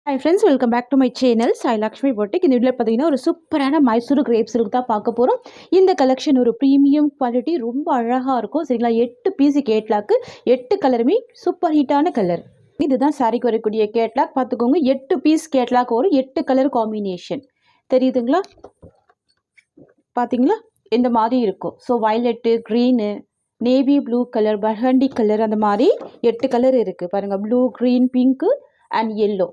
Hi friends, welcome back to my channel Sai Lakshmi Boutique. இந்த வீடியோல பார்த்தீங்கன்னா ஒரு சூப்பரான மைசூர் கிரேப் சில்க் தான் பார்க்க போறோம். இந்த கலெக்ஷன் ஒரு பிரீமியம் குவாலிட்டி ரொம்ப அழகா இருக்கும். சரிங்களா? 8 பீஸ் கேட்லாக் 8 கலருமே சூப்பர் ஹிட்டான கலர். இதுதான் சாரிக்கு வரக்கூடிய கேட்லாக் பார்த்துக்கோங்க. 8 பீஸ் கேட்லாக் ஒரு 8 கலர் காம்பினேஷன். தெரியுதுங்களா? பாத்தீங்களா? இந்த மாதிரி இருக்கும். So violet, green, navy blue colour, burgundy colour அந்த மாதிரி 8 கலர் இருக்குது பாருங்கள். Blue, green, pink and yellow.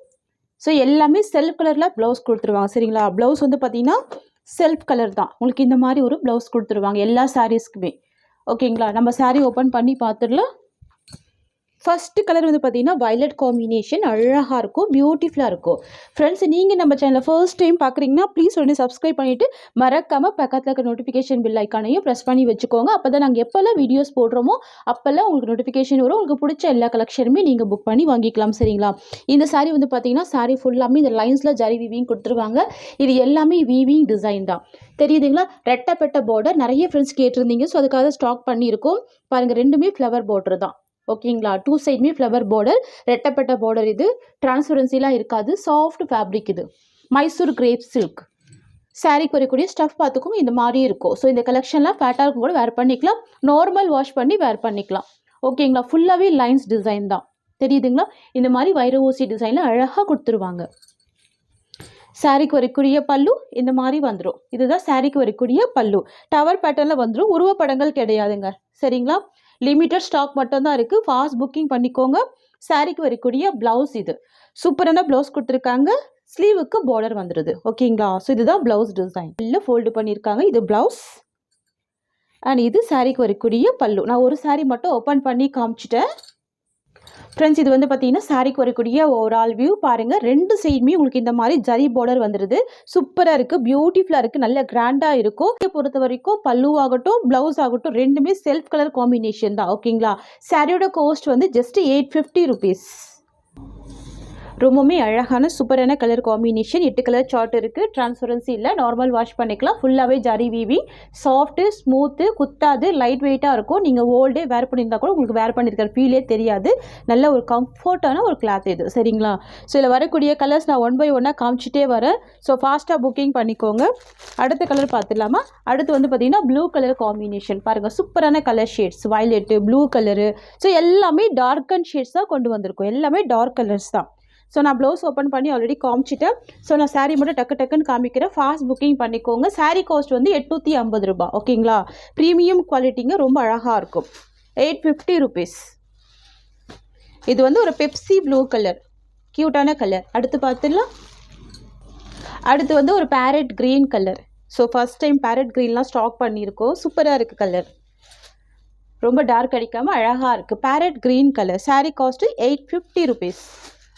So எல்லாமே செல்ஃப் கலரில் ப்ளவுஸ் கொடுத்துருவாங்க. சரிங்களா? ப்ளவுஸ் வந்து பார்த்தீங்கன்னா செல்ஃப் கலர் தான். உங்களுக்கு இந்த மாதிரி ஒரு ப்ளவுஸ் கொடுத்துருவாங்க எல்லா சாரீஸ்க்குமே. ஓகேங்களா? நம்ம சாரீ ஓப்பன் பண்ணி பார்த்துடலாம். ஃபஸ்ட்டு கலர் வந்து பார்த்தீங்கன்னா வயலட் காம்பினேஷன் அழகாக இருக்கும், பியூட்டிஃபுல்லாக இருக்கும். ஃப்ரெண்ட்ஸ், நீங்கள் நம்ம சேனலில் ஃபர்ஸ்ட் டைம் பார்க்குறீங்கன்னா ப்ளீஸ் உடனே சப்ஸ்கிரைப் பண்ணிவிட்டு மறக்காமல் பக்கத்தில் இருக்க நோட்டிஃபிகேஷன் பில் ஐக்கானையும் ப்ரெஸ் பண்ணி வச்சுக்கோங்க. அப்போ தான் நாங்கள் எப்போல்லாம் வீடியோஸ் போடுறோமோ அப்போல்லாம் உங்களுக்கு நோட்டிஃபிகேஷன் வரும். உங்களுக்கு பிடிச்ச எல்லா கலெக்ஷனுமே நீங்கள் புக் பண்ணி வாங்கிக்கலாம். சரிங்களா? இந்த சாரீ வந்து பார்த்தீங்கன்னா சாரீ ஃபுல்லாமே இந்த லைன்ஸில் ஜரி வீவிங் கொடுத்துருவாங்க. இது எல்லாமே வீவிங் டிசைன் தான். தெரியுதுங்களா? ரெட்டப்பட்ட பார்டர் நிறைய ஃப்ரெண்ட்ஸ் கேட்டிருந்தீங்க. ஸோ அதுக்காக ஸ்டாக் பண்ணியிருக்கோம். பாருங்கள், ரெண்டுமே ஃப்ளவர் பார்டர் தான். ஓகேங்களா? 2 சைடுமே ஃப்ளவர் பார்டர், ரெட்டப்பட்ட பார்டர். இது டிரான்ஸ்பரன்சிலாம் இருக்காது, சாஃப்ட் ஃபேப்ரிக். இது மைசூர் கிரேப் சில்க். சாரீக்கு வரக்கூடிய ஸ்டஃப் பார்த்துக்கும் இந்த மாதிரி இருக்கும். ஸோ இந்த கலெக்ஷன்லாம் ஃபேட்டாக இருக்கும் கூட வேர் பண்ணிக்கலாம், நார்மல் வாஷ் பண்ணி வேர் பண்ணிக்கலாம். ஓகேங்களா? ஃபுல்லாகவே லைன்ஸ் டிசைன் தான். தெரியுதுங்களா? இந்த மாதிரி வைர ஊசி டிசைனில் அழகாக கொடுத்துருவாங்க. சாரீக்கு வரக்கூடிய பல்லு இந்த மாதிரி வந்துடும். இதுதான் சாரீக்கு வரக்கூடிய பல்லு. டவர் பேட்டர்னில் வந்துடும். உருவப்படங்கள் கிடையாதுங்க. சரிங்களா? லிமிட்டட் ஸ்டாக் மட்டும்தான் இருக்குது. ஃபாஸ்ட் புக்கிங் பண்ணிக்கோங்க. சாரீக்கு வரக்கூடிய ப்ளவுஸ் இது சூப்பரான ப்ளவுஸ் கொடுத்துருக்காங்க. ஸ்லீவுக்கு பார்டர் வந்துடுது. ஓகேங்களா? ஸோ இதுதான் ப்ளவுஸ் டிசைன். இல்லை ஃபோல்டு பண்ணியிருக்காங்க. இது ப்ளவுஸ் அண்ட் இது சாரீக்கு வரக்கூடிய பல்லு. நான் ஒரு சாரீ மட்டும் ஓப்பன் பண்ணி காமிச்சிட்டேன். ஃப்ரெண்ட்ஸ், இது வந்து பார்த்தீங்கன்னா சாரீக்கு வரக்கூடிய ஓவரால் வியூ பாருங்கள். 2 சைடுமே உங்களுக்கு இந்த மாதிரி ஜரி பார்டர் வந்துடுது. சூப்பராக இருக்குது, பியூட்டிஃபுல்லாக இருக்குது, நல்ல கிராண்டாக இருக்கும். பொறுத்த வரைக்கும் பல்லு ஆகட்டும் ப்ளவுஸ் ஆகட்டும் ரெண்டுமே செல்ஃப் கலர் காம்பினேஷன் தான். ஓகேங்களா? சாரியோட காஸ்ட் வந்து ஜஸ்ட் 850 rupees. ரொம்பவுமே அழகான சூப்பரான கலர் காம்பினேஷன். 8 கலர் சார்ட் இருக்குது. டிரான்ஸ்பரன்சி இல்லை, நார்மல் வாஷ் பண்ணிக்கலாம். ஃபுல்லாகவே ஜரி வீவிங், சாஃப்ட்டு, ஸ்மூத்து, குத்தாது, லைட் வெயிட்டாக இருக்கும். நீங்கள் ஓல்டே வேர் பண்ணியிருந்தா கூட உங்களுக்கு வேர் பண்ணியிருக்கிற ஃபீலே தெரியாது. நல்ல ஒரு கம்ஃபர்ட்டான ஒரு கிளாத் இது. சரிங்களா? ஸோ இதில் வரக்கூடிய கலர்ஸ் நான் 1 by 1 காமிச்சிட்டே வரேன். ஸோ ஃபாஸ்ட்டாக புக்கிங் பண்ணிக்கோங்க. அடுத்த கலர் பார்த்துடலாமா? அடுத்து வந்து பார்த்தீங்கன்னா ப்ளூ கலர் காம்பினேஷன் பாருங்கள். சூப்பரான colour shades, violet, blue colour. So எல்லாமே டார்க் அண்ட் ஷேட்ஸ் தான் கொண்டு வந்திருக்கும். எல்லாமே டார்க் கலர்ஸ் தான். ஸோ நான் ப்ளவுஸ் ஓப்பன் பண்ணி ஆல்ரெடி காமிச்சிட்டேன். ஸோ நான் சாரீ மட்டும் டக்குன்னு காமிக்கிறேன். ஃபாஸ்ட் புக்கிங் பண்ணிக்கோங்க. சாரீ காஸ்ட் வந்து 850 ரூபாய். ஓகேங்களா? ப்ரீமியம் குவாலிட்டிங்க, ரொம்ப அழகாக இருக்கும். 850 rupees. இது வந்து ஒரு பெப்சி ப்ளூ கலர், க்யூட்டான கலர். அடுத்து பார்த்துடலாம். அடுத்து வந்து ஒரு parrot green colour. So first time parrot க்ரீன்லாம் ஸ்டாக் பண்ணியிருக்கோம். சூப்பராக இருக்குது கலர், ரொம்ப டார்க் அடிக்காமல் அழகாக இருக்குது. Parrot green colour. Sari cost 850 rupees.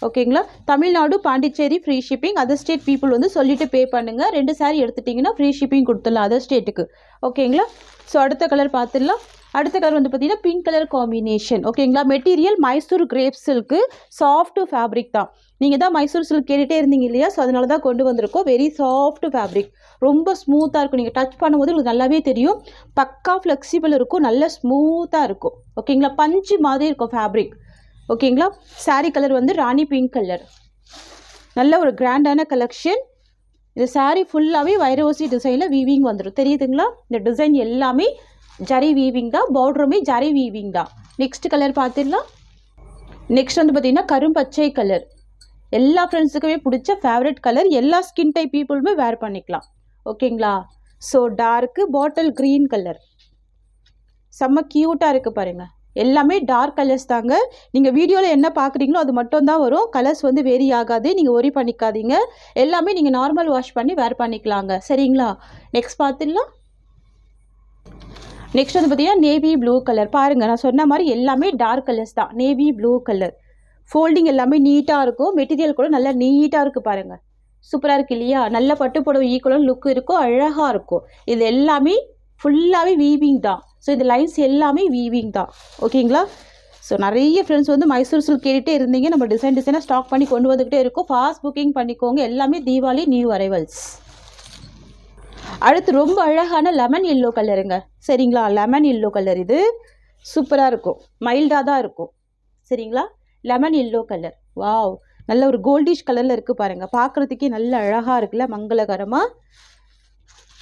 ஓகேங்களா? Tamil Nadu, Pondicherry free shipping. Other state people வந்து சொல்லிவிட்டு பே பண்ணுங்கள். 2 சாரீ எடுத்துட்டிங்கன்னா ஃப்ரீ ஷிப்பிங் கொடுத்துடலாம் அதர் ஸ்டேட்டுக்கு. ஓகேங்களா? ஸோ அடுத்த கலர் பார்த்துடலாம். அடுத்த கலர் வந்து பார்த்தீங்கன்னா பிங்க் கலர் காம்பினேஷன். ஓகேங்களா? Material Mysore crepe silk, soft fabric தான். நீங்கள் தான் மைசூர் சில்க் கேட்டுகிட்டே இருந்தீங்க இல்லையா? ஸோ அதனால தான் கொண்டு வந்திருக்கோம். வெரி சாஃப்ட் ஃபேப்ரிக், ரொம்ப ஸ்மூத்தாக இருக்கும். நீங்கள் டச் பண்ணும்போது உங்களுக்கு நல்லாவே தெரியும். பக்கா ஃப்ளெக்சிபிள் இருக்கும், நல்ல ஸ்மூத்தாக இருக்கும். ஓகேங்களா? பஞ்சு மாதிரி இருக்கும் ஃபேப்ரிக். ஓகேங்களா? சாரீ கலர் வந்து ராணி பிங்க் கலர். நல்ல ஒரு கிராண்டான கலெக்ஷன். இந்த சாரீ ஃபுல்லாகவே வைரோசி டிசைனில் வீவிங் வந்துடும். தெரியுதுங்களா? இந்த டிசைன் எல்லாமே ஜரி வீவிங் தான். பார்டருமே ஜரி வீவிங் தான். நெக்ஸ்ட் கலர் பார்த்துடலாம். நெக்ஸ்ட் வந்து பார்த்திங்கன்னா கரும்பச்சை கலர். எல்லா ஃப்ரெண்ட்ஸுக்குமே பிடிச்ச ஃபேவரட் கலர். எல்லா ஸ்கின் டைப் பீப்புளுமே வேர் பண்ணிக்கலாம். ஓகேங்களா? So dark bottle green colour, செம்ம க்யூட்டாக இருக்குது பாருங்கள். எல்லாமே டார்க் கலர்ஸ் தாங்க. நீங்கள் வீடியோவில் என்ன பார்க்குறீங்களோ அது மட்டும் தான் வரும். கலர்ஸ் வந்து வேரி ஆகாது, நீங்கள் ஒரி பண்ணிக்காதீங்க. எல்லாமே நீங்கள் நார்மல் வாஷ் பண்ணி வேர் பண்ணிக்கலாங்க. சரிங்களா? நெக்ஸ்ட் பார்த்துடலாம். நெக்ஸ்ட் வந்து பார்த்தீங்கன்னா நேவி ப்ளூ கலர். பாருங்கள், நான் சொன்ன மாதிரி எல்லாமே டார்க் கலர்ஸ் தான். Navy blue colour. ஃபோல்டிங் எல்லாமே நீட்டாக இருக்கும். மெட்டீரியல் கூட நல்லா நீட்டாக இருக்குது பாருங்கள். சூப்பராக இருக்குது இல்லையா? நல்ல பட்டு புடவை ஈக்குவலான லுக் இருக்கும், அழகாக இருக்கும். இது எல்லாமே ஃபுல்லாகவே வீவிங் தான். ஸோ இந்த லைன்ஸ் எல்லாமே வீவிங் தான். ஓகேங்களா? ஸோ நிறைய ஃப்ரெண்ட்ஸ் வந்து மைசூர் சில்க் கேட்டுகிட்டே இருந்தீங்க. நம்ம டிசைனாக ஸ்டாக் பண்ணி கொண்டு வந்துக்கிட்டே இருக்கோம். ஃபாஸ்ட் புக்கிங் பண்ணிக்கோங்க. எல்லாமே தீபாவளி நியூ அரைவல்ஸ். அடுத்து ரொம்ப அழகான லெமன் எல்லோ கலருங்க. சரிங்களா? Lemon yellow colour. இது சூப்பராக இருக்கும், மைல்டாக தான் இருக்கும். சரிங்களா? Lemon yellow colour. வாவ், நல்ல ஒரு கோல்டிஷ் கலரில் இருக்குது பாருங்கள். பார்க்குறதுக்கே நல்ல அழகாக இருக்குல்ல, மங்களகரமாக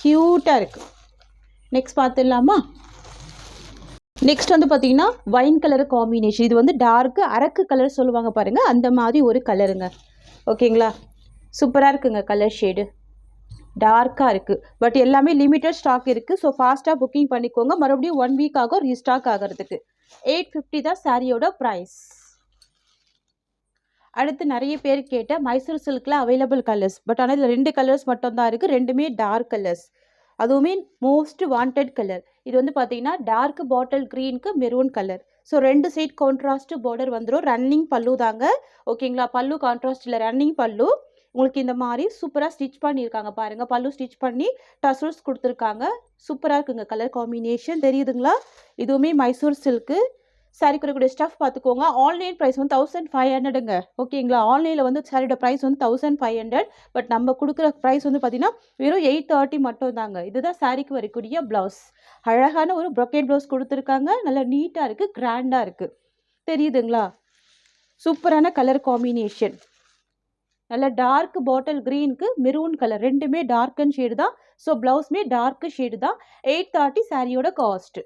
க்யூட்டாக இருக்குது. நெக்ஸ்ட் பார்த்துடலாமா? நெக்ஸ்ட் வந்து பார்த்தீங்கன்னா வைன் கலர் காம்பினேஷன். இது வந்து டார்க்கு அரக்கு கலர் சொல்லுவாங்க பாருங்கள், அந்த மாதிரி ஒரு கலருங்க. ஓகேங்களா, சூப்பராக இருக்குங்க. கலர் ஷேடு டார்க்காக இருக்குது. பட் எல்லாமே லிமிட்டட் ஸ்டாக் இருக்குது. ஸோ ஃபாஸ்ட்டாக புக்கிங் பண்ணிக்கோங்க. மறுபடியும் 1 வீக் ஆகும் ரீஸ்டாக் ஆகிறதுக்கு. 850 தான் சாரியோட ப்ரைஸ். அடுத்து நிறைய பேர் கேட்ட மைசூர் சில்கில் அவைலபிள் கலர்ஸ். பட் ஆனால் இதில் 2 கலர்ஸ் மட்டும் தான் இருக்குது. ரெண்டுமே டார்க் கலர்ஸ், அதுவுமே மோஸ்ட் வாண்டட் கலர். இது வந்து பார்த்தீங்கன்னா டார்க் பாட்டில் க்ரீனுக்கு maroon colour. So 2 side contrast border வந்துடும். ரன்னிங் பல்லு தாங்க. ஓகேங்களா, பல்லு கான்ட்ராஸ்ட் இல்லை, ரன்னிங் பல்லு. உங்களுக்கு இந்த மாதிரி சூப்பராக ஸ்டிச் பண்ணியிருக்காங்க பாருங்கள். பல்லு ஸ்டிச் பண்ணி டசல்ஸ் கொடுத்துருக்காங்க. சூப்பராக இருக்குங்க. கலர் காம்பினேஷன் தெரியுதுங்களா? இதுவுமே மைசூர் சில்க்கு. சாரி கொடுக்கக்கூடிய ஸ்டஃப் பார்த்துக்கோங்க. ஆன்லைன் ப்ரைஸ் வந்து 1500ங்க. ஓகேங்களா, ஆன்லைனில் வந்து சாரியோட ப்ரைஸ் வந்து 1500. பட் நம்ம கொடுக்குற ப்ரைஸ் வந்து பார்த்தீங்கன்னா வெறும் 830 மட்டும் தாங்க. இதுதான் சாரிக்கு வரக்கூடிய ப்ளவுஸ். அழகான ஒரு ப்ரொக்கேட் ப்ளவுஸ் கொடுத்துருக்காங்க. நல்லா நீட்டாக இருக்குது, கிராண்டாக இருக்குது. தெரியுதுங்களா? சூப்பரான கலர் காம்பினேஷன். நல்ல டார்க் பாட்டில் க்ரீனுக்கு மெரூன் கலர், ரெண்டுமே டார்க் அண்ட் ஷேடு தான். ஸோ ப்ளவுஸ்மே டார்க்கு ஷேடு தான். 830 சாரியோட காஸ்ட்டு.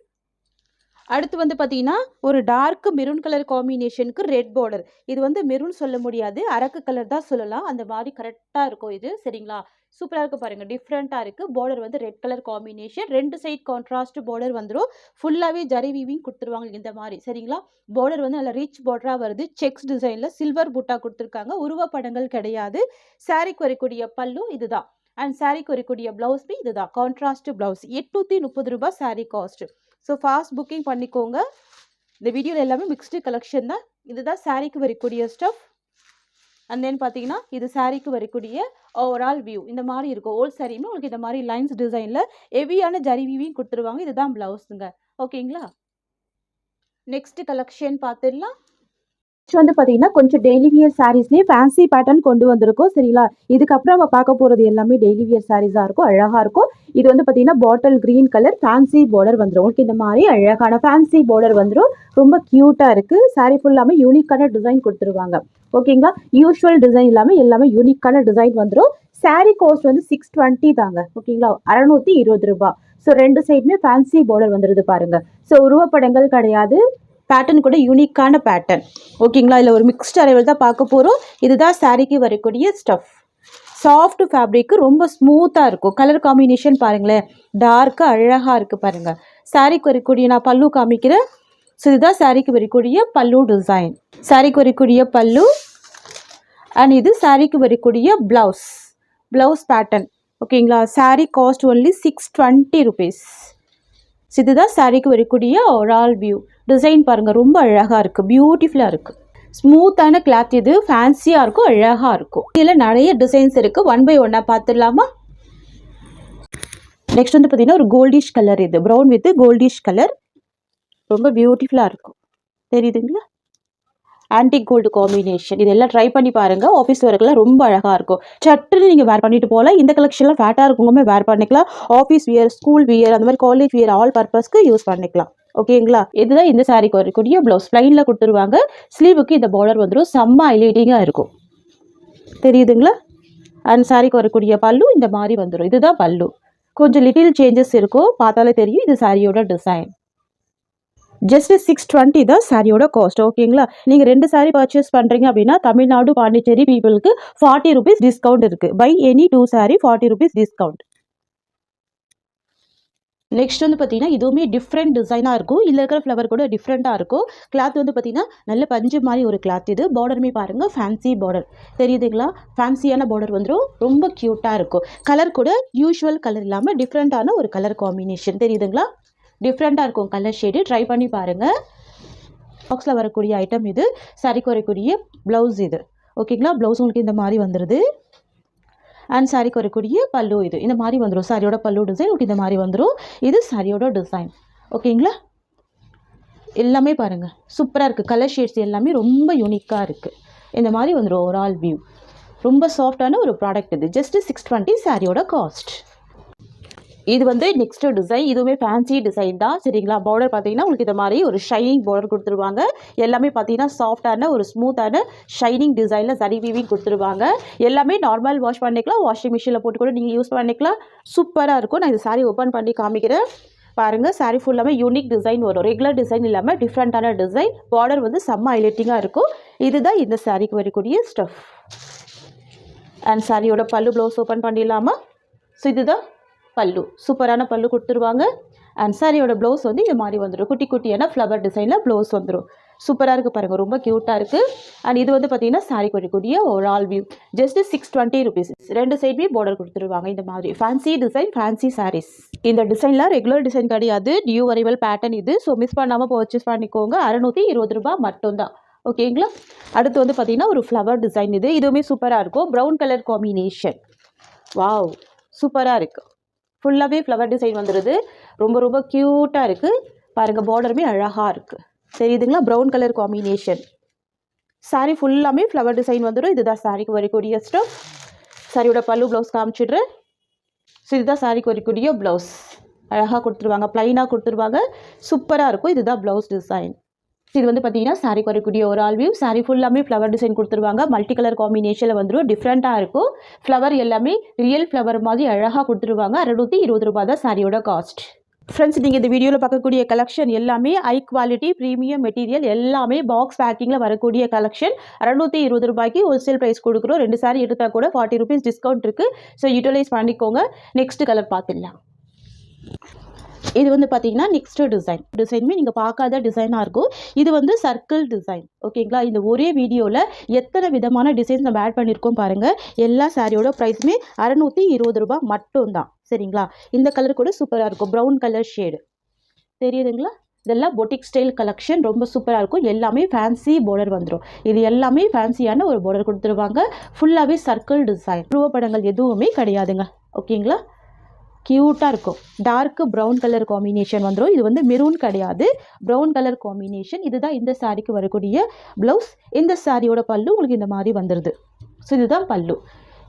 அடுத்து வந்து பார்த்தீங்கன்னா ஒரு டார்க் மெரூன் கலர் காம்பினேஷனுக்கு ரெட் பார்டர். இது வந்து மெரூன் சொல்ல முடியாது, அரக்கு கலர் தான் சொல்லலாம். அந்த மாதிரி கரெக்டாக இருக்கும் இது. சரிங்களா, சூப்பராக இருக்குது பாருங்கள். டிஃப்ரெண்ட்டாக இருக்குது. பார்டர் வந்து red colour combination. 2 side contrast border வந்துடும். ஃபுல்லாகவே ஜரி வீவிங் கொடுத்துருவாங்க இந்த மாதிரி. சரிங்களா, பார்டர் வந்து நல்லா ரிச் பார்டராக வருது. செக்ஸ் டிசைனில் சில்வர் புட்டா கொடுத்துருக்காங்க. உருவப்படங்கள் கிடையாது. சாரிக்கு வரக்கூடிய பல்லு இதுதான். அண்ட் சாரிக்கு வரக்கூடிய ப்ளவுஸ்மே இதுதான். Contrast blouse. 830 ரூபாய் sorry cost. So fast booking பண்ணிக்கோங்க. இந்த வீடியோவில் எல்லாமே மிக்ஸ்டு கலெக்ஷன் தான். இதுதான் சாரிக்கு வரக்கூடிய ஸ்டஃப். அண்ட் தென் பார்த்தீங்கன்னா இது சாரிக்கு வரக்கூடிய ஓவரால் வியூ இந்த மாதிரி இருக்கும். ஓல்ட் சாரியுமே உங்களுக்கு இந்த மாதிரி லைன்ஸ் டிசைனில் ஹெவியான ஜரி வீவியும் கொடுத்துருவாங்க. இதுதான் ப்ளவுஸுங்க. ஓகேங்களா, நெக்ஸ்ட் கலெக்ஷன் பார்த்துடலாம். வந்து பார்த்தீங்கன்னா கொஞ்சம் டெய்லி வியர் சாரீஸ்லேயே ஃபேன்சி பேட்டர்ன் கொண்டு வந்திருக்கோம். சரிங்களா, இதுக்கப்புறம் நம்ம பார்க்க போகிறது எல்லாமே டெய்லி வியர் சாரீஸாக இருக்கும். அழகாக இருக்கும். இது வந்து பார்த்தீங்கன்னா பாட்டில் க்ரீன் கலர் ஃபேன்சி பார்டர் வந்துடும். உங்களுக்கு இந்த மாதிரி அழகான ஃபேன்சி பார்டர் வந்துடும். ரொம்ப க்யூட்டாக இருக்குது. சாரீ ஃபுல்லாமே யூனிக்கான டிசைன் கொடுத்துருவாங்க. ஓகேங்களா, யூஸ்வல் டிசைன் இல்லாமல் எல்லாமே யூனிக்கான டிசைன் வந்துடும். சாரீ காஸ்ட் வந்து 620 தாங்க. ஓகேங்களா, 620 ரூபாய். ஸோ 2 சைடுமே ஃபேன்சி பார்டர் வந்துடுது பாருங்கள். ஸோ உருவப்படங்கள் கிடையாது. பேட்டர்ன் கூட யூனிக்கான பேட்டர்ன். ஓகேங்களா, இதில் ஒரு மிக்ஸ்ட் அரைவல் தான் பார்க்க போகிறோம். இதுதான் சாரிக்கு வரக்கூடிய ஸ்டஃப். சாஃப்ட் ஃபேப்ரிக்கு ரொம்ப ஸ்மூத்தாக இருக்கும். கலர் காம்பினேஷன் பாருங்களேன், டார்க்காக அழகாக இருக்குது பாருங்கள். சாரிக்கு வரக்கூடிய நான் பல்லு காமிக்கிறேன். ஸோ இதுதான் சாரிக்கு வரக்கூடிய பல்லு டிசைன். சாரிக்கு வரக்கூடிய பல்லு அண்ட் இது சாரிக்கு வரக்கூடிய ப்ளவுஸ். Blouse pattern. ஓகேங்களா, சாரி காஸ்ட் ஒன்லி 620 ருபீஸ். இதுதான் சாரிக்கு வரக்கூடிய ஓவரால் வியூ. டிசைன் பாருங்கள், ரொம்ப அழகாக இருக்குது, பியூட்டிஃபுல்லாக இருக்குது. ஸ்மூத்தான கிளாத். இது ஃபேன்சியாக இருக்கும், அழகாக இருக்கும். இதில் நிறைய டிசைன்ஸ் இருக்குது. 1 by 1 பார்த்துடலாமா? நெக்ஸ்ட் வந்து பார்த்தீங்கன்னா ஒரு கோல்டிஷ் கலர். இது ப்ரௌன் வித் கோல்டிஷ் கலர். ரொம்ப பியூட்டிஃபுல்லாக இருக்கும். தெரியுதுங்களா? Antique gold combination. இதெல்லாம் ட்ரை பண்ணி பாருங்கள். ஆஃபீஸ் ஒர்க்கெல்லாம் ரொம்ப அழகாக இருக்கும். சட்டுன்னு நீங்கள் வேர் பண்ணிட்டு போகலாம். இந்த கலெக்ஷன்லாம் ஃபேட்டாக இருக்கவங்க வேர் பண்ணிக்கலாம். ஆஃபீஸ் வியர், ஸ்கூல் வியர், அந்த மாதிரி காலேஜ் வியர் ஆல் பர்பஸ்க்கு யூஸ் பண்ணிக்கலாம். ஓகேங்களா, இதுதான் இந்த சாரிக்கு வரக்கூடிய ப்ளவுஸ். ப்ளைனில் கொடுத்துருவாங்க. ஸ்லீவுக்கு இந்த பார்டர் வந்துடும். செம்ம ஹைலைட்டிங்காக இருக்கும். தெரியுதுங்களா? அண்ட் சாரிக்கு வரக்கூடிய பல்லு இந்த மாதிரி வந்துடும். இதுதான் பல்லு. கொஞ்சம் லிட்டில் சேஞ்சஸ் இருக்கும், பார்த்தாலே தெரியும். இது சாரியோட டிசைன். ஜஸ்ட் 620 தான் சாரியோட காஸ்ட். ஓகேங்களா, நீங்கள் 2 சாரி பர்ச்சேஸ் பண்ணுறீங்க அப்படின்னா தமிழ்நாடு பாண்டிச்சேரி பீப்புளுக்கு 40 ருபீஸ் டிஸ்கவுண்ட் இருக்குது. Buy any 2 sari 40 rupees discount. Next வந்து பார்த்தீங்கன்னா இதுவுமே டிஃப்ரெண்ட் டிசைனாக இருக்கும். இதில் இருக்கிற ஃப்ளவர் கூட டிஃப்ரெண்ட்டாக இருக்கும். கிளாத் வந்து பார்த்தீங்கன்னா நல்ல பஞ்சு மாதிரி ஒரு கிளாத். இது பார்டருமே பாருங்கள், ஃபேன்சி பார்டர். தெரியுதுங்களா? ஃபேன்சியான பார்டர் வந்துடும். ரொம்ப க்யூட்டாக இருக்கும். கலர் கூட யூஸ்வல் கலர் இல்லாமல் டிஃப்ரெண்ட்டான ஒரு கலர் காம்பினேஷன். தெரியுதுங்களா? டிஃப்ரெண்ட்டாக இருக்கும் கலர் ஷேடு. ட்ரை பண்ணி பாருங்கள். பாக்ஸில் வரக்கூடிய ஐட்டம் இது. சாரிக்கு வரக்கூடிய ப்ளவுஸ் இது. ஓகேங்களா, ப்ளவுஸ் உங்களுக்கு இந்த மாதிரி வந்துடுது. அண்ட் சாரிக்கு வரக்கூடிய பல்லு இது இந்த மாதிரி வந்துடும். சாரியோட பல்லு டிசைன் உங்களுக்கு இந்த மாதிரி வந்துடும். இது சாரியோட டிசைன். ஓகேங்களா, எல்லாமே பாருங்கள் சூப்பராக இருக்குது. கலர் ஷேட்ஸ் எல்லாமே ரொம்ப யூனிக்காக இருக்குது. இந்த மாதிரி வந்துடும் ஓவரால் வியூ. ரொம்ப சாஃப்டான ஒரு ப்ராடக்ட் இது. ஜஸ்ட் 620 சாரியோட காஸ்ட். இது வந்து நெக்ஸ்ட் டிசைன். இதுவுமே ஃபேன்சி டிசைன் தான் சரிங்களா. பார்டர் பார்த்தீங்கன்னா உங்களுக்கு இந்த மாதிரி ஒரு ஷைனிங் பார்டர் கொடுத்துருவாங்க. எல்லாமே பார்த்தீங்கன்னா சாஃப்டான ஒரு ஸ்மூத்தான ஷைனிங் டிசைனில் சரி வீவிங் கொடுத்துருவாங்க. எல்லாமே நார்மல் வாஷ் பண்ணிக்கலாம், வாஷிங் மிஷினில் போட்டு கூட நீங்கள் யூஸ் பண்ணிக்கலாம். சூப்பராக இருக்கும். நான் இந்த சாரீ ஓப்பன் பண்ணி காமிக்கிறேன் பாருங்கள். சாரீ ஃபுல்லாமே யூனிக் டிசைன் வரும். ரெகுலர் டிசைன் இல்லாமல் டிஃப்ரெண்ட்டான டிசைன். பார்டர் வந்து செம்ம ஹைலைட்டிங்காக இருக்கும். இதுதான் இந்த சாரீக்கு வரக்கூடிய ஸ்டஃப். அண்ட் சாரியோட பல்லு ப்ளவுஸ் ஓப்பன் பண்ணிடலாமா? ஸோ இதுதான் பல்லு. சூப்பரான பல்லு கொடுத்துருவாங்க. அண்ட் சாரியோட ப்ளவுஸ் வந்து இது மாதிரி வந்துடும். குட்டி குட்டியான ஃப்ளவர் டிசைனில் ப்ளவுஸ் வந்துடும். சூப்பராக இருக்குது பாருங்கள். ரொம்ப க்யூட்டாக இருக்குது. அண்ட் இது வந்து பார்த்தீங்கன்னா சாரிக்கு வரக்கூடிய ஒரு ஆல் வியூ. Just 620 rupees. ரெண்டு சைடுமே பார்டர் கொடுத்துருவாங்க. இந்த மாதிரி ஃபேன்சி டிசைன், ஃபேன்சி சாரீஸ். இந்த டிசைனில் ரெகுலர் டிசைன் கிடையாது, நியூ அரைவல் பேட்டர்ன் இது. ஸோ மிஸ் பண்ணாமல் பர்ச்சேஸ் பண்ணிக்கோங்க. 620 ரூபாய் மட்டும்தான். ஓகேங்களா. அடுத்து வந்து பார்த்தீங்கன்னா ஒரு ஃப்ளவர் டிசைன். இதுவுமே சூப்பராக இருக்கும். Brown colour combination. வாவ், சூப்பராக இருக்குது. ஃபுல்லாகவே ஃப்ளவர் டிசைன் வந்துடுது. ரொம்ப ரொம்ப க்யூட்டாக இருக்குது பாருங்கள். பார்டருமே அழகாக இருக்குது. தெரியுதுங்களா? Brown colour combination. சாரீ ஃபுல்லாமே ஃப்ளவர் டிசைன் வந்துடும். இதுதான் சாரிக்கு வரக்கூடிய ஸ்டஃப். சாரியோட பல்லு ப்ளவுஸ் காமிச்சிடுறேன். ஸோ இதுதான் சாரிக்கு வரக்கூடிய ப்ளவுஸ். அழகாக கொடுத்துருவாங்க, ப்ளைனாக கொடுத்துருவாங்க. சூப்பராக இருக்கும். இதுதான் ப்ளவுஸ் டிசைன். இது வந்து பார்த்தீங்கன்னா சாரிக்கு வரக்கூடிய ஒரு ஆல் வியூ. சாரி ஃபுல்லாமே ஃப்ளவர் டிசைன் கொடுத்துருவாங்க. மல்டி கலர் காம்பினேஷனில் வந்துடும். டிஃப்ரெண்ட்டாக இருக்கும். ஃப்ளவர் எல்லாமே ரியல் ஃப்ளவர் மாதிரி அழகாக கொடுத்துருவாங்க. 620 ரூபாய் தான் சாரியோட காஸ்ட். ஃப்ரெண்ட்ஸ், நீங்கள் இந்த வீடியோவில் பார்க்கக்கூடிய கலெக்ஷன் எல்லாமே ஹை குவாலிட்டி ப்ரீமியம் மெட்டீரியல். எல்லாமே பாக்ஸ் பேக்கிங்கில் வரக்கூடிய கலெக்ஷன். 620 ரூபாய்க்கு ஹோல்சேல் ப்ரைஸ் கொடுக்குறோம். 2 சாரி எடுத்தால் கூட 40 rupees டிஸ்கவுண்ட் இருக்குது. ஸோ யூட்டிலைஸ் பண்ணிக்கோங்க. நெக்ஸ்ட் கலர் பார்த்துடலாம். இது வந்து பார்த்தீங்கன்னா நெக்ஸ்ட் டிசைனுமே நீங்கள் பார்க்காத டிசைனாக இருக்கும். இது வந்து சர்க்கிள் டிசைன். ஓகேங்களா. இந்த ஒரே வீடியோவில் எத்தனை விதமான டிசைன்ஸ் நம்ம ஆட் பண்ணியிருக்கோம் பாருங்கள். எல்லா சாரியோட ப்ரைஸுமே 620 ரூபாய் மட்டும்தான். சரிங்களா. இந்த கலர் கூட சூப்பராக இருக்கும். ப்ரௌன் கலர் ஷேடு தெரியுதுங்களா. இதெல்லாம் பொட்டிக் ஸ்டைல் கலெக்ஷன். ரொம்ப சூப்பராக இருக்கும். எல்லாமே ஃபேன்சி பார்டர் வந்துடும். இது எல்லாமே ஃபேன்சியான ஒரு பார்டர் கொடுத்துருவாங்க. ஃபுல்லாகவே சர்க்கிள் டிசைன். உருவப்படங்கள் எதுவுமே கிடையாதுங்க. ஓகேங்களா. க்யூட்டாக இருக்கும். டார்க்கு ப்ரௌன் கலர் காம்பினேஷன் வந்துடும். இது வந்து மெரூன் கிடையாது, ப்ரௌன் கலர் காம்பினேஷன். இதுதான் இந்த சாரிக்கு வரக்கூடிய ப்ளவுஸ். இந்த சாரியோட பல்லு உங்களுக்கு இந்த மாதிரி வந்துடுது. ஸோ இதுதான் பல்லு.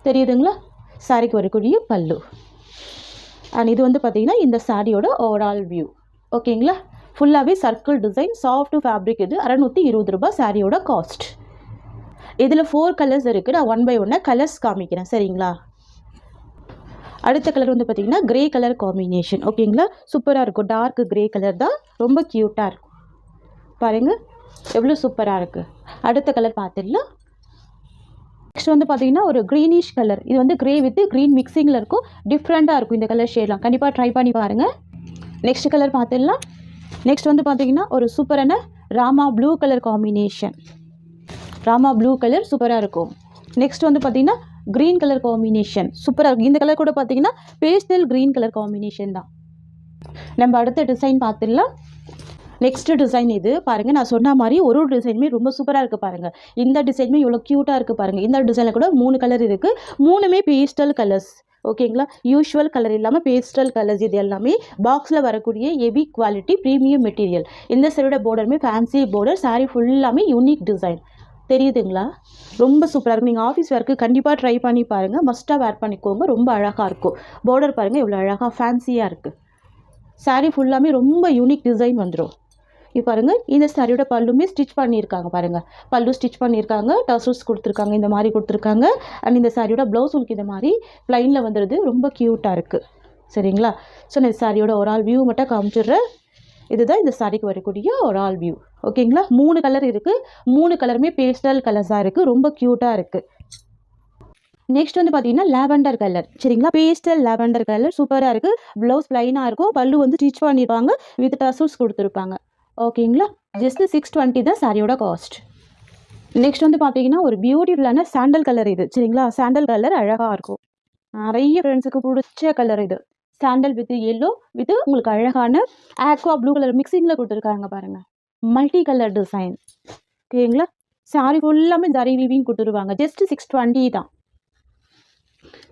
தெரியுதுங்களா? சாரிக்கு வரக்கூடிய பல்லு. அண்ட் இது வந்து பார்த்திங்கன்னா இந்த சாரியோட ஓவரால் வியூ. ஓகேங்களா. ஃபுல்லாகவே சர்க்கிள் டிசைன், சாஃப்ட் ஃபேப்ரிக். இது 620 ரூபாய் சாரியோட காஸ்ட். இதில் 4 கலர்ஸ் இருக்குது. நான் 1 by 1 கலர்ஸ் காமிக்கிறேன். சரிங்களா. அடுத்த கலர் வந்து பார்த்திங்கன்னா கிரே கலர் காம்பினேஷன். ஓகேங்களா. சூப்பராக இருக்கும். டார்க் கிரே கலர் தான். ரொம்ப க்யூட்டாக இருக்கும் பாருங்கள். எவ்வளோ சூப்பராக இருக்குது. அடுத்த கலர் பார்த்துடலாம். நெக்ஸ்ட் வந்து பார்த்திங்கன்னா ஒரு க்ரீனிஷ் கலர். இது வந்து கிரே வித் க்ரீன் மிக்சிங்கில் இருக்கும். டிஃப்ரெண்ட்டாக இருக்கும் இந்த கலர் ஷேட்லாம். கண்டிப்பாக ட்ரை பண்ணி பாருங்கள். நெக்ஸ்ட் கலர் பார்த்துடலாம். நெக்ஸ்ட் வந்து பார்த்திங்கன்னா ஒரு சூப்பரான Rama blue colour combination. Rama blue colour சூப்பராக இருக்கும். நெக்ஸ்ட் வந்து பார்த்திங்கன்னா க்ரீன் கலர் காம்பினேஷன் சூப்பராக இருக்கும். இந்த கலர் கூட பார்த்தீங்கன்னா பேஸ்டல் க்ரீன் கலர் காம்பினேஷன் தான். நம்ம அடுத்த டிசைன் பார்த்துடலாம். நெக்ஸ்ட் டிசைன் இது பாருங்கள். நான் சொன்ன மாதிரி ஒரு டிசைனுமே ரொம்ப சூப்பராக இருக்குது பாருங்கள். இந்த டிசைனுமே இவ்வளோ க்யூட்டாக இருக்குது பாருங்கள். இந்த டிசைனில் கூட 3 கலர் இருக்குது. 3மே பேஸ்டல் கலர்ஸ். ஓகேங்களா. யூஷுவல் கலர் இல்லாமல் பேஸ்டல் கலர்ஸ். இது எல்லாமே பாக்ஸில் வரக்கூடிய ஹெவி குவாலிட்டி ப்ரீமியம் மெட்டீரியல். இந்த சைடோட பார்டருமே ஃபேன்சி பார்டர். சாரீ ஃபுல்லாமே யூனிக் டிசைன். தெரியுதுங்களா. ரொம்ப சூப்பராக இருக்கும். நீங்கள் ஆஃபீஸ் ஒர்க்கு கண்டிப்பாக ட்ரை பண்ணி பாருங்கள். மஸ்ட்டாக வேர் பண்ணிக்கோங்க. ரொம்ப அழகாக இருக்கும். பார்டர் பாருங்கள் எவ்வளோ அழகாக ஃபேன்சியாக இருக்குது. சாரீ ஃபுல்லாமே ரொம்ப யூனிக் டிசைன் வந்துடும். இப்போ பாருங்கள். இந்த சாரியோட பல்லுமே ஸ்டிச் பண்ணியிருக்காங்க பாருங்கள். பல்லு ஸ்டிச் பண்ணியிருக்காங்க. டசல்ஸ் கொடுத்துருக்காங்க. இந்த மாதிரி கொடுத்துருக்காங்க. அண்ட் இந்த சாரியோட ப்ளவுஸ் உங்களுக்கு இந்த மாதிரி ப்ளைனில் வந்துடுது. ரொம்ப க்யூட்டாக இருக்குது. சரிங்களா. ஸோ நான் இந்த சாரியோட ஒரு ஆல் வியூ மட்டும் காமிச்சிடுறேன். இதுதான் இந்த சாரிக்கு வரக்கூடிய ஒரு ஆல் வியூ. ஓகேங்களா. 3 கலர் இருக்குது. 3 கலருமே பேஸ்டல் கலர்ஸாக இருக்குது. ரொம்ப க்யூட்டாக இருக்குது. நெக்ஸ்ட் வந்து பார்த்தீங்கன்னா லாவெண்டர் கலர். சரிங்களா. பேஸ்டல் லாவெண்டர் கலர் சூப்பராக இருக்குது. ப்ளவுஸ் ப்ளைனாக இருக்கும். பல்லு வந்து ஸ்டிச் பண்ணியிருப்பாங்க. வித் டசல்ஸ் கொடுத்துருப்பாங்க. ஓகேங்களா. ஜஸ்ட் 620 தான் சாரியோட காஸ்ட். நெக்ஸ்ட் வந்து பார்த்தீங்கன்னா ஒரு பியூட்டிஃபுல்லான சாண்டல் கலர் இது. சரிங்களா. சாண்டல் கலர் அழகாக இருக்கும். நிறைய ஃப்ரெண்ட்ஸுக்கு பிடிச்ச கலர் இது. சாண்டல் வித் எல்லோ வித் உங்களுக்கு அழகான ஆக்வா ப்ளூ கலர் மிக்சிங்கில் கொடுத்துருக்காங்க பாருங்கள். Multi colour design. ஓகேங்களா. சாரி ஃபுல்லாமே ஜரி வீவிங் கொடுத்துருவாங்க. ஜஸ்ட் 620 தான்.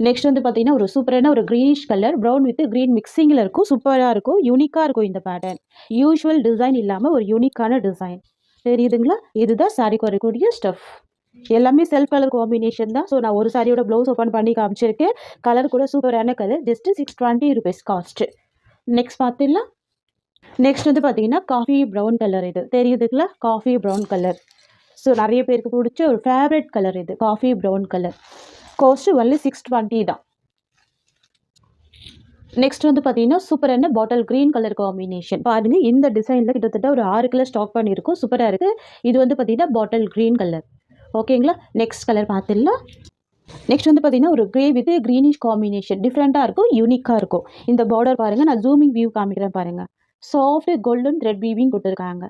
நெக்ஸ்ட் வந்து பார்த்தீங்கன்னா ஒரு சூப்பரான ஒரு greenish colour. Brown with green மிக்சிங்கில் இருக்கும். சூப்பராக இருக்கும். யூனிக்காக இருக்கும் இந்த பேட்டர்ன். யூஷுவல் டிசைன் இல்லாமல் ஒரு யூனிக்கான டிசைன். தெரியுதுங்களா. இதுதான் சாரிக்கு வரக்கூடிய ஸ்டஃப். எல்லாமே செல்ஃப் கலர் காம்பினேஷன் தான். ஸோ நான் ஒரு சாரியோட ப்ளவுஸ் ஓப்பன் பண்ணி காமிச்சிருக்கேன். கலர் கூட சூப்பரான colour. Just 620 rupees cost. Next பார்த்துடலாம். நெக்ஸ்ட் வந்து பார்த்தீங்கன்னா காஃபி ப்ரௌன் கலர். இது தெரியுதுங்களா? Coffee brown colour. ஸோ நிறைய பேருக்கு பிடிச்ச ஒரு ஃபேவரட் கலர் இது. Coffee brown colour. Cost only 620 தான். நெக்ஸ்ட் வந்து பார்த்தீங்கன்னா சூப்பரான பாட்டில் க்ரீன் கலர் காம்பினேஷன். பாருங்க, இந்த டிசைனில் கிட்டத்தட்ட ஒரு 6 கலர் ஸ்டாக் பண்ணியிருக்கும். சூப்பராக இருக்குது. இது வந்து பார்த்தீங்கன்னா பாட்டில் க்ரீன் கலர். ஓகேங்களா? நெக்ஸ்ட் கலர் பார்த்துடலாம். நெக்ஸ்ட் வந்து பார்த்தீங்கன்னா ஒரு கிரே வித் க்ரீனிஷ் காம்பினேஷன். டிஃப்ரெண்ட்டாக இருக்கும், யூனிக்காக இருக்கும். இந்த பார்டர் பாருங்கள், நான் ஜூமிங் வியூ காமிக்கிறேன் பாருங்கள். சாஃப்ட் கோல்டன் த்ரெட் வீவிங் கொடுத்துருக்காங்க.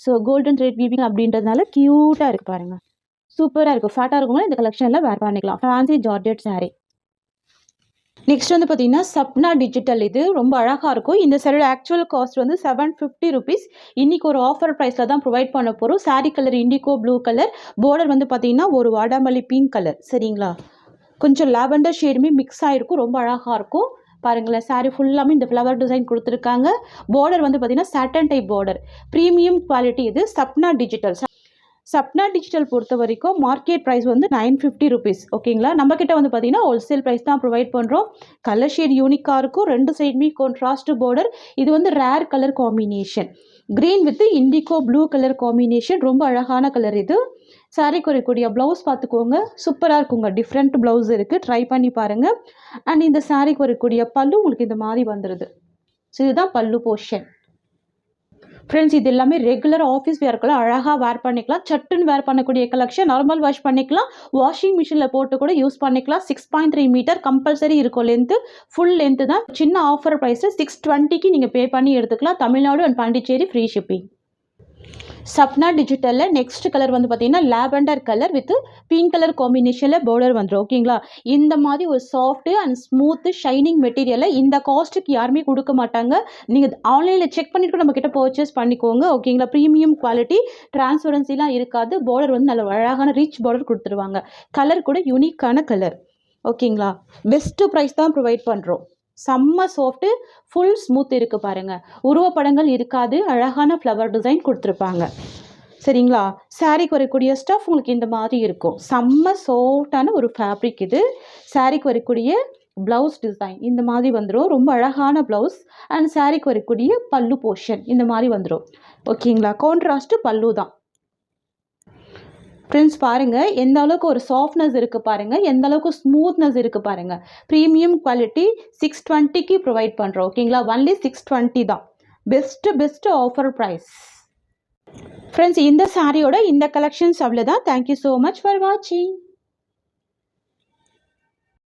ஸோ கோல்டன் த்ரெட் வீவிங் அப்படின்றதுனால க்யூட்டாக இருக்குது பாருங்கள். சூப்பராக இருக்கும். ஃபேட்டாக இருக்கும்போது இந்த கலெக்ஷனில் வேர் பண்ணிக்கலாம். Fancy georgette sari. நெக்ஸ்ட் வந்து பார்த்தீங்கன்னா சப்னா டிஜிட்டல். இது ரொம்ப அழகாக இருக்கும். இந்த சாரியோட ஆக்சுவல் காஸ்ட் வந்து 750 rupees. இன்றைக்கி ஒரு ஆஃபர் ப்ரைஸில் தான் ப்ரொவைட் பண்ண போகிறோம். Sari colour indigo blue colour. Border வந்து பார்த்தீங்கன்னா ஒரு வாடாமல்லி பிங்க் கலர். சரிங்களா? கொஞ்சம் லாவெண்டர் ஷேடுமே மிக்ஸ் ஆகிருக்கும். ரொம்ப அழகாக இருக்கும். பாருங்களேன், சாரீ ஃபுல்லாமே இந்த ஃப்ளவர் டிசைன் கொடுத்துருக்காங்க. பார்டர் வந்து பார்த்தீங்கன்னா satin type border. Premium quality இது. சப்னா டிஜிட்டல். சப்னா டிஜிட்டல் பொறுத்த வரைக்கும் மார்க்கெட் ப்ரைஸ் வந்து 950 rupees. ஓகேங்களா? நம்மக்கிட்ட வந்து பார்த்தீங்கன்னா ஹோல்சேல் ப்ரைஸ் தான் ப்ரொவைட் பண்ணுறோம். கலர் ஷேட் யூனிக்காக இருக்கும். ரெண்டு சைடுமே கான்ட்ராஸ்ட் பார்டர். இது வந்து rare colour combination. Green with indigo blue colour combination. ரொம்ப அழகான கலர் இது. சாரீ குறைக்கூடிய ப்ளவுஸ் பார்த்துக்கோங்க. சூப்பராக இருக்குங்க. டிஃப்ரெண்ட் ப்ளவுஸ் இருக்குது. ட்ரை பண்ணி பாருங்கள். அண்ட் இந்த சாரீ குறைக்கூடிய பல்லு உங்களுக்கு இந்த மாதிரி வந்துடுது. ஸோ இதுதான் பல்லு போர்ஷன். ஃப்ரெண்ட்ஸ், இது எல்லாமே ரெகுலர் ஆஃபீஸ் வேர்க்கெல்லாம் அழகாக வேர் பண்ணிக்கலாம். சட்டுன்னு வேர் பண்ணக்கூடிய கலெக்ஷன். நார்மல் வாஷ் பண்ணிக்கலாம். வாஷிங் மிஷினில் போட்டு கூட யூஸ் பண்ணிக்கலாம். 6.3 மீட்டர் கம்பல்சரி இருக்கும். லென்த்து ஃபுல் லென்த்து தான். சின்ன ஆஃபர் ப்ரைஸில் 620க்கு நீங்கள் பே பண்ணி எடுத்துக்கலாம். Tamil Nadu and Pondicherry free shipping. Sapna டிஜிட்டலில் நெக்ஸ்ட் கலர் வந்து பார்த்தீங்கன்னா lavender colour with pink colour காம்பினேஷனில் பார்டர் வந்துடும். ஓகேங்களா? இந்த மாதிரி ஒரு சாஃப்ட்டு அண்ட் ஸ்மூத்து ஷைனிங் மெட்டீரியலை இந்த காஸ்ட்டுக்கு யாருமே கொடுக்க மாட்டாங்க. நீங்கள் ஆன்லைனில் செக் பண்ணிவிட்டு நம்மக்கிட்ட பர்ச்சேஸ் பண்ணிக்கோங்க. ஓகேங்களா? Premium quality. டிரான்ஸ்பரன்சிலாம் இருக்காது. பார்டர் வந்து நல்ல அழகான ரிச் பார்டர் கொடுத்துருவாங்க. கலர் கூட யூனிக்கான கலர். ஓகேங்களா? பெஸ்ட்டு ப்ரைஸ் தான் ப்ரொவைட் பண்ணுறோம். செம்ம சாஃப்ட்டு, ஃபுல் ஸ்மூத் இருக்குது பாருங்கள். உருவப்படங்கள் இருக்காது. அழகான ஃப்ளவர் டிசைன் கொடுத்துருப்பாங்க. சரிங்களா? சாரீக்கு வரக்கூடிய ஸ்டஃப் உங்களுக்கு இந்த மாதிரி இருக்கும். செம்ம சாஃப்டான ஒரு ஃபேப்ரிக் இது. சாரீக்கு வரக்கூடிய ப்ளவுஸ் டிசைன் இந்த மாதிரி வந்துடும். ரொம்ப அழகான ப்ளவுஸ். அண்ட் சாரீக்கு வரக்கூடிய பல்லு போர்ஷன் இந்த மாதிரி வந்துடும். ஓகேங்களா? கான்ட்ராஸ்ட்டு பல்லு தான். ஃப்ரெண்ட்ஸ், பாருங்கள் எந்த அளவுக்கு ஒரு சாஃப்ட்னஸ் இருக்குது பாருங்கள். எந்த அளவுக்கு ஸ்மூத்னஸ் இருக்குது பாருங்கள். ப்ரீமியம் குவாலிட்டி 620க்கு ப்ரொவைட் பண்ணுறோம். ஓகேங்களா? ஒன்லி 620 தான். Best offer price. ஃப்ரெண்ட்ஸ், இந்த சாரியோட இந்த கலெக்ஷன்ஸ் அவ்வளோதான். தேங்க்யூ ஸோ மச் ஃபார் வாட்சிங்.